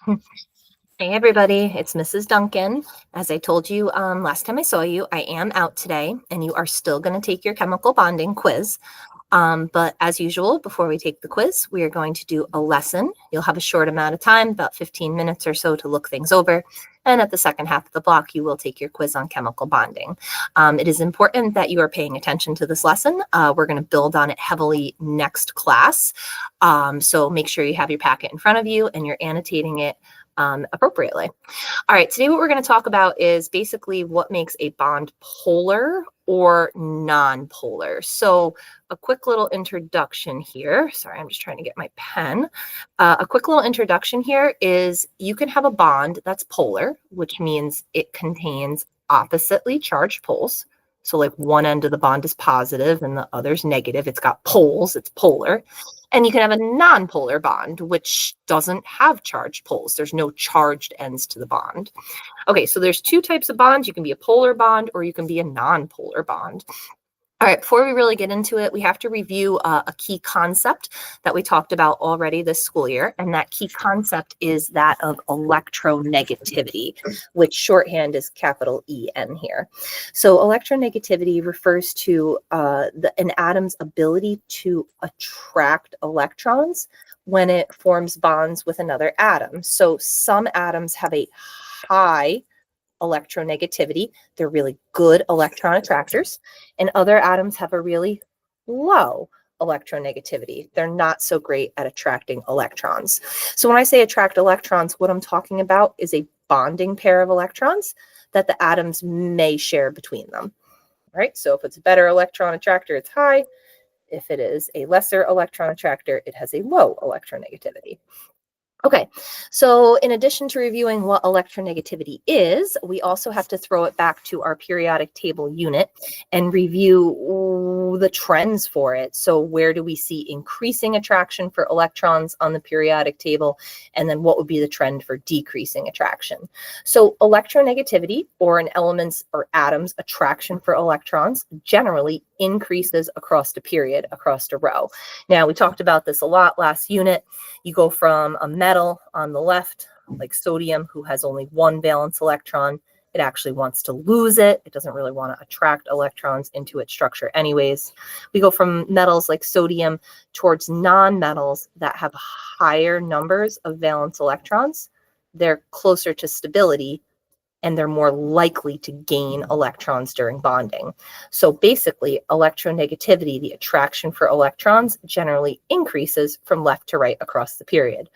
Hey everybody, it's Mrs. Duncan. As I told you last time I saw you, I am out today and you are still going to take your chemical bonding quiz. But as usual, before we take the quiz, we are going to do a lesson. You'll have a short amount of time, about 15 minutes or so to look things over. And at the second half of the block, you will take your quiz on chemical bonding. It is important that you are paying attention to this lesson. We're going to build on it heavily next class. So make sure you have your packet in front of you and you're annotating it appropriately. All right, today what we're going to talk about is basically what makes a bond polar or non-polar. So a quick little introduction here. Sorry, I'm just trying to get my pen. A quick little introduction here is you can have a bond that's polar, which means it contains oppositely charged poles. So like one end of the bond is positive and the other's negative. It's got poles, it's polar. And you can have a non-polar bond, which doesn't have charged poles. There's no charged ends to the bond. Okay, so there's two types of bonds. You can be a polar bond or you can be a non-polar bond. All right, before we really get into it, we have to review a key concept that we talked about already this school year, and that key concept is that of electronegativity, which shorthand is capital EN here. So electronegativity refers to an atom's ability to attract electrons when it forms bonds with another atom. So some atoms have a high electronegativity. They're really good electron attractors, and other atoms have a really low electronegativity. They're not so great at attracting electrons. So when I say attract electrons, what I'm talking about is a bonding pair of electrons that the atoms may share between them. All right, so if it's a better electron attractor, it's high. If it is a lesser electron attractor, it has a low electronegativity. Okay, so in addition to reviewing what electronegativity is, we also have to throw it back to our periodic table unit and review the trends for it. So where do we see increasing attraction for electrons on the periodic table? And then what would be the trend for decreasing attraction? So electronegativity, or an element's or atom's attraction for electrons, generally increases across the period, across the row. Now, we talked about this a lot last unit. You go from a metal on the left, like sodium, who has only one valence electron. It actually wants to lose it. It doesn't really want to attract electrons into its structure anyways. We go from metals like sodium towards non-metals that have higher numbers of valence electrons. They're closer to stability, and they're more likely to gain electrons during bonding. So basically, electronegativity, the attraction for electrons, generally increases from left to right across the period.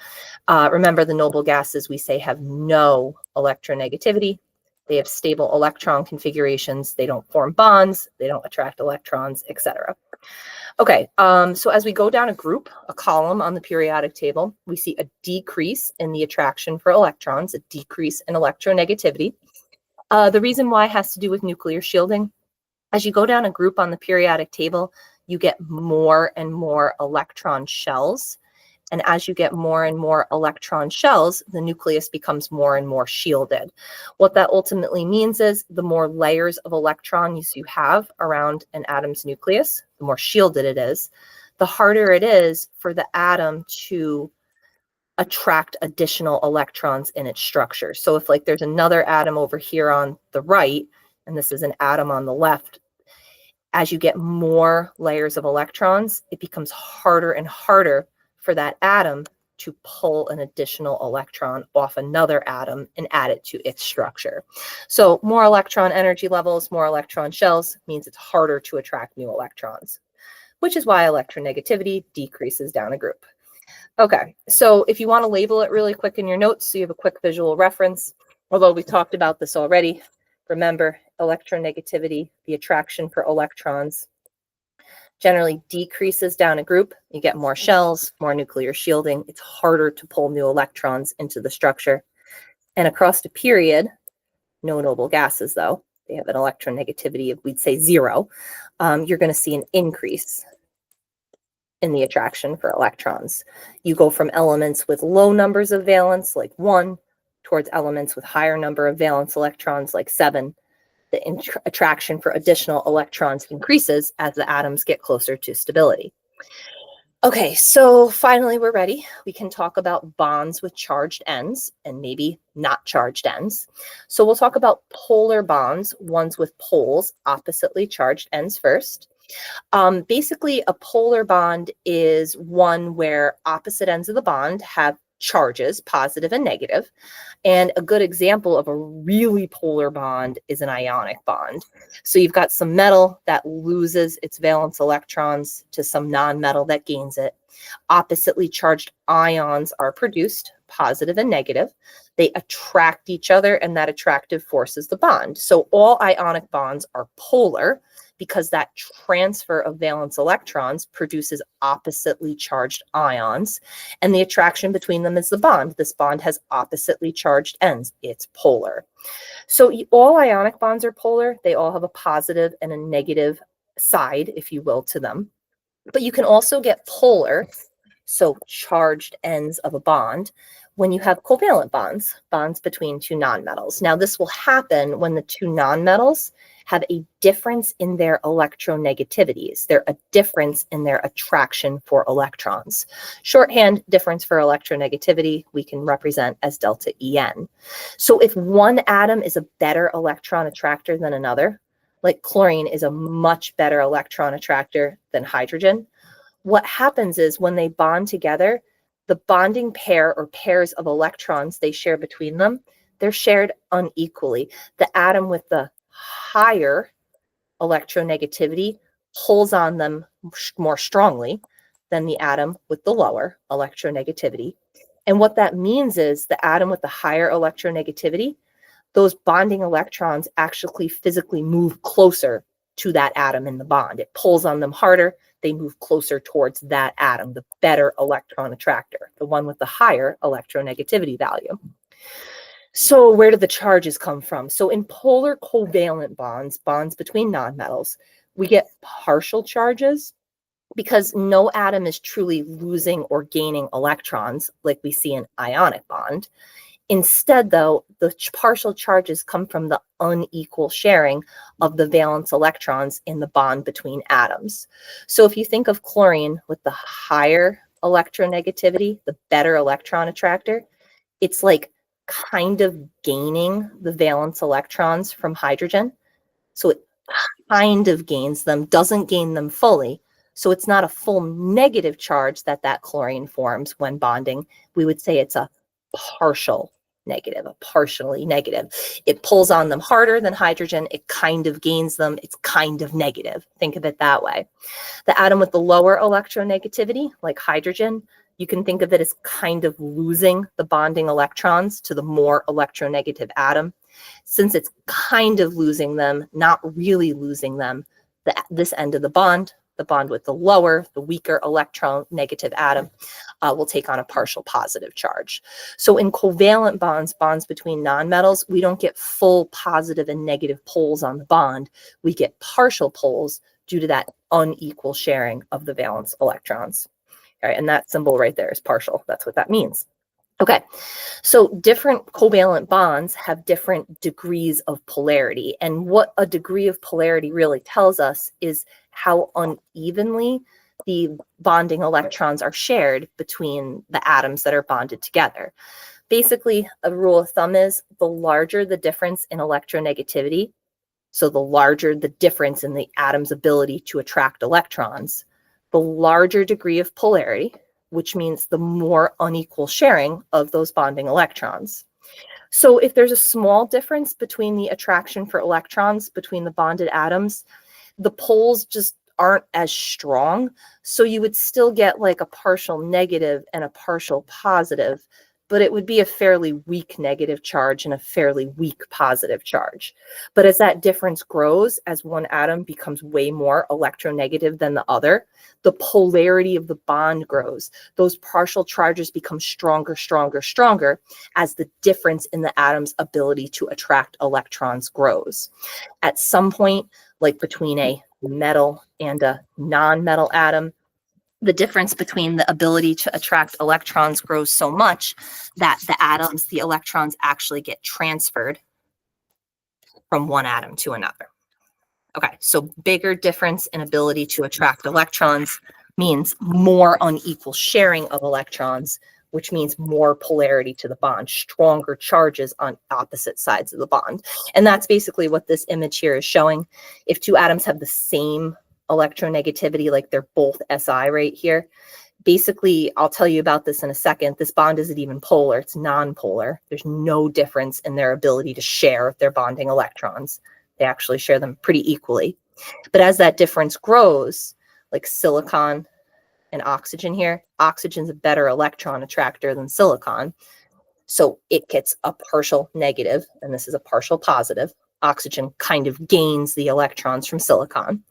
Remember, the noble gases we say have no electronegativity. They have stable electron configurations. They don't form bonds. They don't attract electrons, etc. Okay, so as we go down a group, a column on the periodic table, we see a decrease in the attraction for electrons, a decrease in electronegativity. The reason why has to do with nuclear shielding. As you go down a group on the periodic table, you get more and more electron shells. And as you get more and more electron shells, the nucleus becomes more and more shielded. What that ultimately means is the more layers of electrons you have around an atom's nucleus, the more shielded it is, the harder it is for the atom to attract additional electrons in its structure. So if like there's another atom over here on the right, and this is an atom on the left, as you get more layers of electrons, it becomes harder and harder for that atom to pull an additional electron off another atom and add it to its structure. So more electron energy levels, more electron shells means it's harder to attract new electrons, which is why electronegativity decreases down a group. Okay, so if you want to label it really quick in your notes so you have a quick visual reference, although we talked about this already, remember electronegativity, the attraction for electrons, generally decreases down a group. You get more shells, more nuclear shielding. It's harder to pull new electrons into the structure. And across the period, no noble gases though, they have an electronegativity of, we'd say, 0. You're going to see an increase in the attraction for electrons. You go from elements with low numbers of valence, like 1, towards elements with higher number of valence electrons, like 7. The attraction for additional electrons increases as the atoms get closer to stability. Okay, so finally we're ready. We can talk about bonds with charged ends and maybe not charged ends. So we'll talk about polar bonds, ones with poles, oppositely charged ends first. Basically, a polar bond is one where opposite ends of the bond have charges, positive and negative. And a good example of a really polar bond is an ionic bond. So you've got some metal that loses its valence electrons to some non-metal that gains it. Oppositely charged ions are produced, positive and negative. They attract each other, and that attractive force is the bond. So all ionic bonds are polar because that transfer of valence electrons produces oppositely charged ions, and the attraction between them is the bond. This bond has oppositely charged ends. It's polar. So all ionic bonds are polar. They all have a positive and a negative side, if you will, to them. But you can also get polar, so charged ends of a bond, when you have covalent bonds, bonds between two nonmetals. Now, this will happen when the two nonmetals have a difference in their electronegativities. They're a difference in their attraction for electrons. Shorthand difference for electronegativity we can represent as delta En. So if one atom is a better electron attractor than another, like chlorine is a much better electron attractor than hydrogen, what happens is when they bond together, the bonding pair or pairs of electrons they share between them, they're shared unequally. The atom with the higher electronegativity pulls on them more strongly than the atom with the lower electronegativity. And what that means is the atom with the higher electronegativity, those bonding electrons actually physically move closer to that atom in the bond. It pulls on them harder. They move closer towards that atom, the better electron attractor, the one with the higher electronegativity value. So where do the charges come from? So in polar covalent bonds, bonds between nonmetals, we get partial charges because no atom is truly losing or gaining electrons like we see in ionic bond. Instead, though, the partial charges come from the unequal sharing of the valence electrons in the bond between atoms. So if you think of chlorine with the higher electronegativity, the better electron attractor, it's like kind of gaining the valence electrons from hydrogen. So it kind of gains them, doesn't gain them fully. So it's not a full negative charge that chlorine forms when bonding. We would say it's a partial negative, a partially negative. It pulls on them harder than hydrogen. It kind of gains them. It's kind of negative. Think of it that way. The atom with the lower electronegativity, like hydrogen, you can think of it as kind of losing the bonding electrons to the more electronegative atom. Since it's kind of losing them, not really losing them, this end of the bond with the lower, the weaker electronegative atom, will take on a partial positive charge. So in covalent bonds, bonds between nonmetals, we don't get full positive and negative poles on the bond. We get partial poles due to that unequal sharing of the valence electrons. All right, and that symbol right there is partial. That's what that means. Okay, so different covalent bonds have different degrees of polarity. And what a degree of polarity really tells us is how unevenly the bonding electrons are shared between the atoms that are bonded together. Basically, a rule of thumb is the larger the difference in electronegativity, so the larger the difference in the atom's ability to attract electrons, the larger degree of polarity, which means the more unequal sharing of those bonding electrons. So if there's a small difference between the attraction for electrons between the bonded atoms, the poles just aren't as strong. So you would still get like a partial negative and a partial positive, but it would be a fairly weak negative charge and a fairly weak positive charge. But as that difference grows, as one atom becomes way more electronegative than the other, the polarity of the bond grows. Those partial charges become stronger, stronger, stronger as the difference in the atom's ability to attract electrons grows. At some point, like between a metal and a non-metal atom, the difference between the ability to attract electrons grows so much that the electrons actually get transferred from one atom to another. Okay, so bigger difference in ability to attract electrons, means more unequal sharing of electrons, which means more polarity to the bond, stronger charges on opposite sides of the bond. And that's basically what this image here is showing. If two atoms have the same electronegativity, like they're both Si right here, basically, I'll tell you about this in a second. This bond isn't even polar, it's non-polar. There's no difference in their ability to share their bonding electrons. They actually share them pretty equally. But as that difference grows, like silicon and oxygen here, oxygen's a better electron attractor than silicon. So it gets a partial negative, and this is a partial positive. Oxygen kind of gains the electrons from silicon.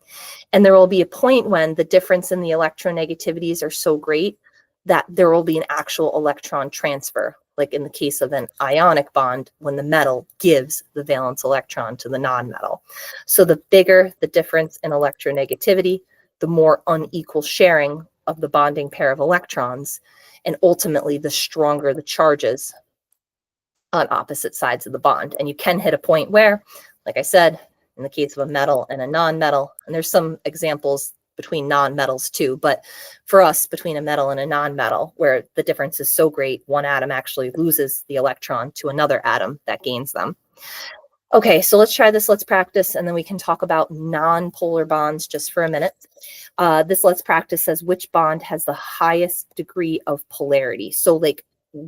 And there will be a point when the difference in the electronegativities are so great that there will be an actual electron transfer, like in the case of an ionic bond, when the metal gives the valence electron to the nonmetal. So the bigger the difference in electronegativity, the more unequal sharing of the bonding pair of electrons, and ultimately the stronger the charges on opposite sides of the bond. And you can hit a point where, like I said, in the case of a metal and a non-metal, and there's some examples between non-metals too, but for us, between a metal and a non-metal, where the difference is so great, one atom actually loses the electron to another atom that gains them. Okay, so let's try this. Let's practice, and then we can talk about non-polar bonds just for a minute. This let's practice says which bond has the highest degree of polarity. So like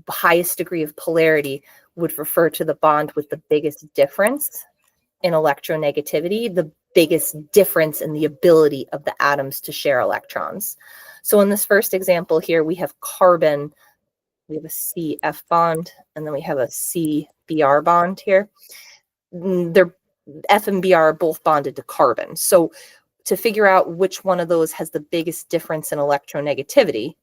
highest degree of polarity would refer to the bond with the biggest difference in electronegativity, the biggest difference in the ability of the atoms to share electrons. So in this first example here, we have carbon, we have a CF bond, and then we have a CBr bond here. They're F and Br are both bonded to carbon. So to figure out which one of those has the biggest difference in electronegativity,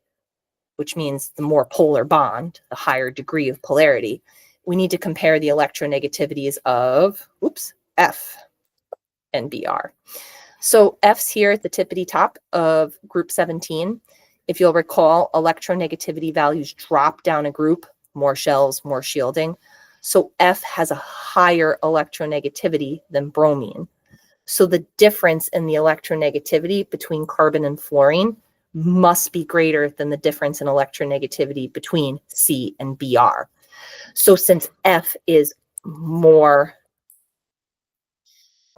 which means the more polar bond, the higher degree of polarity, we need to compare the electronegativities of, F and Br. So F's here at the tippity top of group 17. If you'll recall, electronegativity values drop down a group, more shells, more shielding. So F has a higher electronegativity than bromine. So the difference in the electronegativity between carbon and fluorine must be greater than the difference in electronegativity between C and Br. So since F is more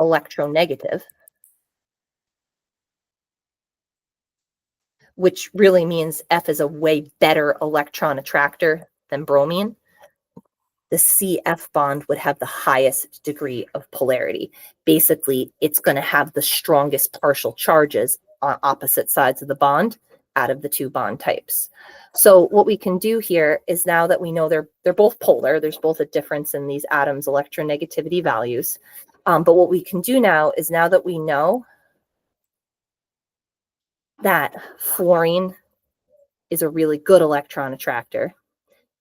electronegative, which really means F is a way better electron attractor than bromine, the CF bond would have the highest degree of polarity. Basically, it's going to have the strongest partial charges on opposite sides of the bond out of the two bond types. So what we can do here is, now that we know they're both polar, there's both a difference in these atoms' electronegativity values. But what we can do now is, now that we know that fluorine is a really good electron attractor,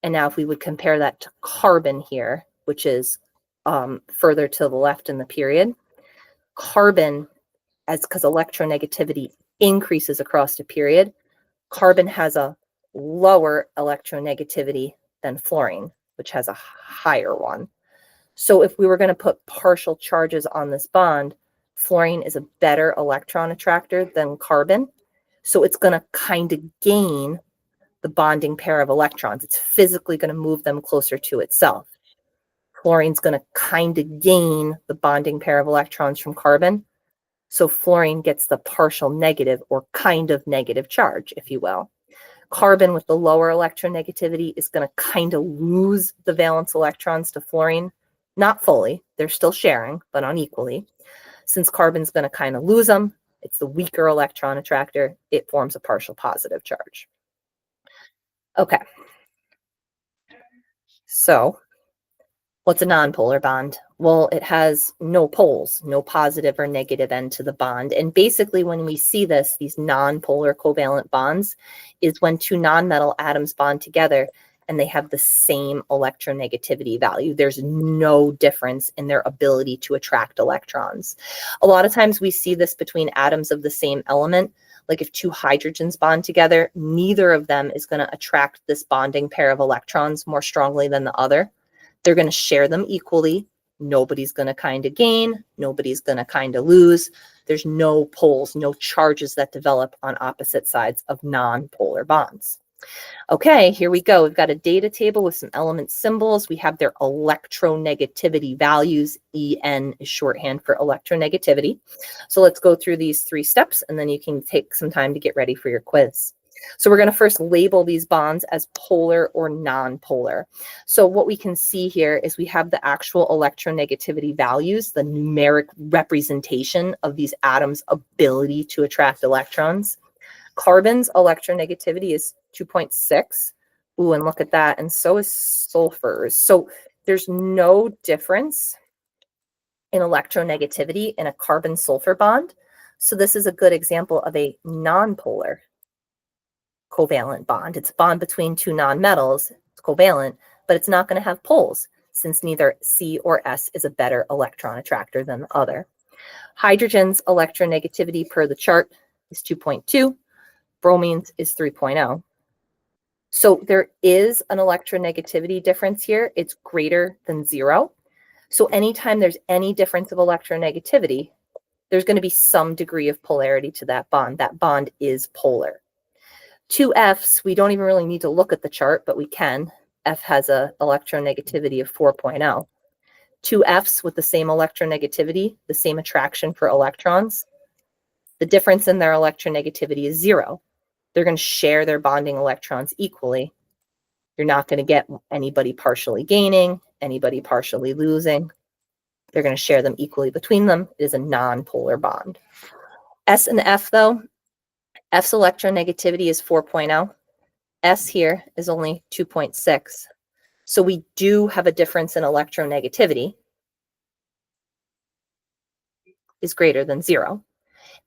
and now if we would compare that to carbon here, which is further to the left in the period, carbon, because electronegativity increases across the period, carbon has a lower electronegativity than fluorine, which has a higher one. So if we were going to put partial charges on this bond, fluorine is a better electron attractor than carbon. So it's going to kind of gain the bonding pair of electrons. It's physically going to move them closer to itself. Fluorine's going to kind of gain the bonding pair of electrons from carbon. So fluorine gets the partial negative, or kind of negative charge, if you will. Carbon with the lower electronegativity is going to kind of lose the valence electrons to fluorine. Not fully, they're still sharing, but unequally. Since carbon's going to kind of lose them, it's the weaker electron attractor, it forms a partial positive charge. Okay. So what's a nonpolar bond? Well, it has no poles, no positive or negative end to the bond. And basically when we see this, these nonpolar covalent bonds, is when two nonmetal atoms bond together and they have the same electronegativity value. There's no difference in their ability to attract electrons. A lot of times we see this between atoms of the same element. Like if two hydrogens bond together, neither of them is going to attract this bonding pair of electrons more strongly than the other. They're going to share them equally. Nobody's going to kind of gain. Nobody's going to kind of lose. There's no poles, no charges that develop on opposite sides of non-polar bonds. Okay, here we go. We've got a data table with some element symbols. We have their electronegativity values. En is shorthand for electronegativity. So let's go through these 3 steps, and then you can take some time to get ready for your quiz. So we're going to first label these bonds as polar or non-polar. So what we can see here is we have the actual electronegativity values, the numeric representation of these atoms' ability to attract electrons. Carbon's electronegativity is 2.6. Ooh, and look at that. And so is sulfur's. So there's no difference in electronegativity in a carbon-sulfur bond. So this is a good example of a nonpolar covalent bond. It's a bond between 2 nonmetals. It's covalent, but it's not going to have poles since neither C or S is a better electron attractor than the other. Hydrogen's electronegativity per the chart is 2.2. Bromine's is 3.0. So there is an electronegativity difference here. It's greater than 0. So anytime there's any difference of electronegativity, there's going to be some degree of polarity to that bond. That bond is polar. 2 F's, we don't even really need to look at the chart, but we can. F has an electronegativity of 4.0. 2 F's with the same electronegativity, the same attraction for electrons. The difference in their electronegativity is 0. They're going to share their bonding electrons equally. You're not going to get anybody partially gaining, anybody partially losing. They're going to share them equally between them. It is a non-polar bond. S and F, though, F's electronegativity is 4.0. S here is only 2.6. So we do have a difference in electronegativity is greater than 0.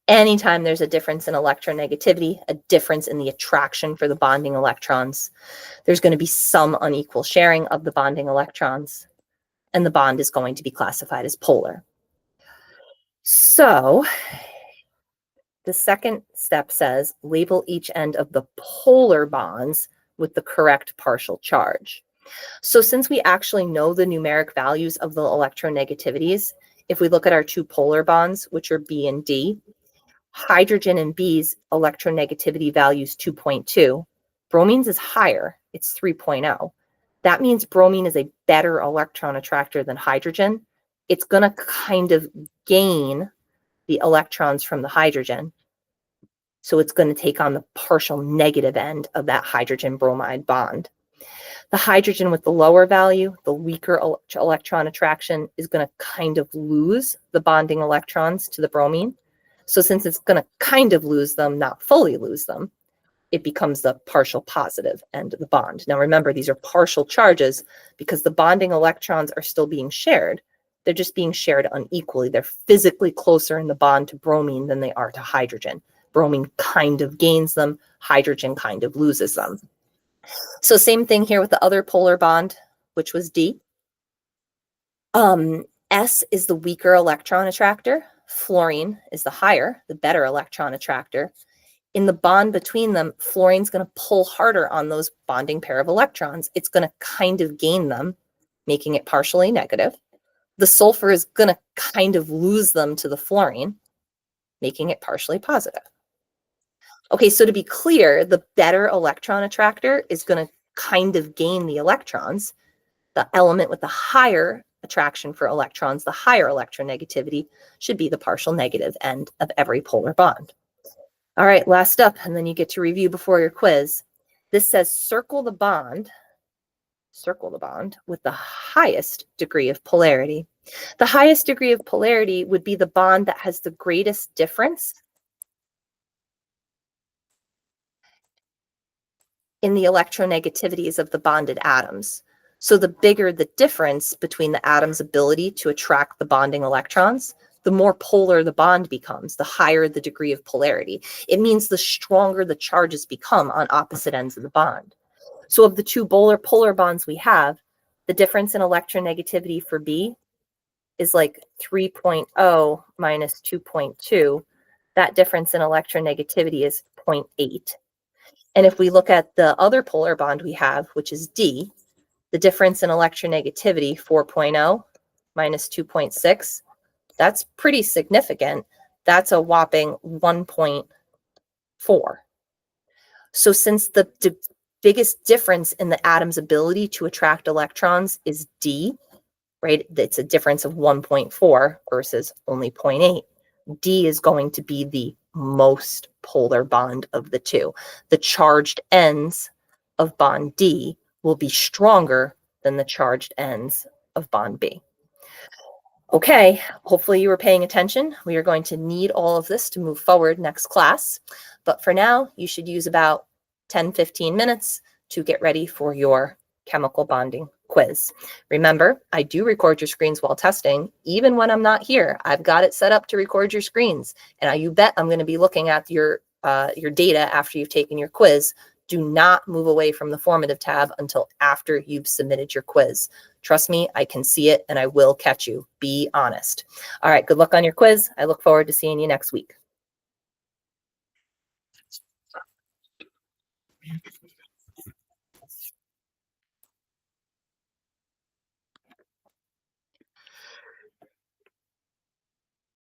Anytime there's a difference in electronegativity, a difference in the attraction for the bonding electrons, there's going to be some unequal sharing of the bonding electrons, and the bond is going to be classified as polar. So the second step says label each end of the polar bonds with the correct partial charge. So since we actually know the numeric values of the electronegativities, if we look at our 2 polar bonds, which are B and D, hydrogen and B's electronegativity value is 2.2. Bromine's is higher. It's 3.0. That means bromine is a better electron attractor than hydrogen. It's going to kind of gain the electrons from the hydrogen. So it's going to take on the partial negative end of that hydrogen-bromide bond. The hydrogen with the lower value, the weaker electron attraction, is going to kind of lose the bonding electrons to the bromine. So since it's going to kind of lose them, not fully lose them, it becomes the partial positive end of the bond. Now remember, these are partial charges because the bonding electrons are still being shared. They're just being shared unequally. They're physically closer in the bond to bromine than they are to hydrogen. Bromine kind of gains them, hydrogen kind of loses them. So same thing here with the other polar bond, which was D. S is the weaker electron attractor. Fluorine is the higher, the better electron attractor. In the bond between them, fluorine's going to pull harder on those bonding pair of electrons. It's going to kind of gain them, making it partially negative. The sulfur is going to kind of lose them to the fluorine, making it partially positive. Okay, so to be clear, the better electron attractor is going to kind of gain the electrons. The element with the higher attraction for electrons, the higher electronegativity, should be the partial negative end of every polar bond. All right, last up, and then you get to review before your quiz. This says circle the bond with the highest degree of polarity. The highest degree of polarity would be the bond that has the greatest difference in the electronegativities of the bonded atoms. So the bigger the difference between the atom's ability to attract the bonding electrons, the more polar the bond becomes, the higher the degree of polarity. It means the stronger the charges become on opposite ends of the bond. So of the 2 polar bonds we have, the difference in electronegativity for B is like 3.0 minus 2.2. That difference in electronegativity is 0.8. And if we look at the other polar bond we have, which is D, the difference in electronegativity, 4.0 minus 2.6, that's pretty significant. That's a whopping 1.4. So since the biggest difference in the atom's ability to attract electrons is D, right? It's a difference of 1.4 versus only 0.8. D is going to be the most polar bond of the two. The charged ends of bond D will be stronger than the charged ends of bond B. Okay, hopefully you were paying attention. We are going to need all of this to move forward next class. But for now, you should use about 10-15 minutes to get ready for your chemical bonding quiz. Remember, I do record your screens while testing. Even when I'm not here, I've got it set up to record your screens. And you bet I'm going to be looking at your data after you've taken your quiz. Do not move away from the formative tab until after you've submitted your quiz. Trust me, I can see it and I will catch you. Be honest. All right, good luck on your quiz. I look forward to seeing you next week.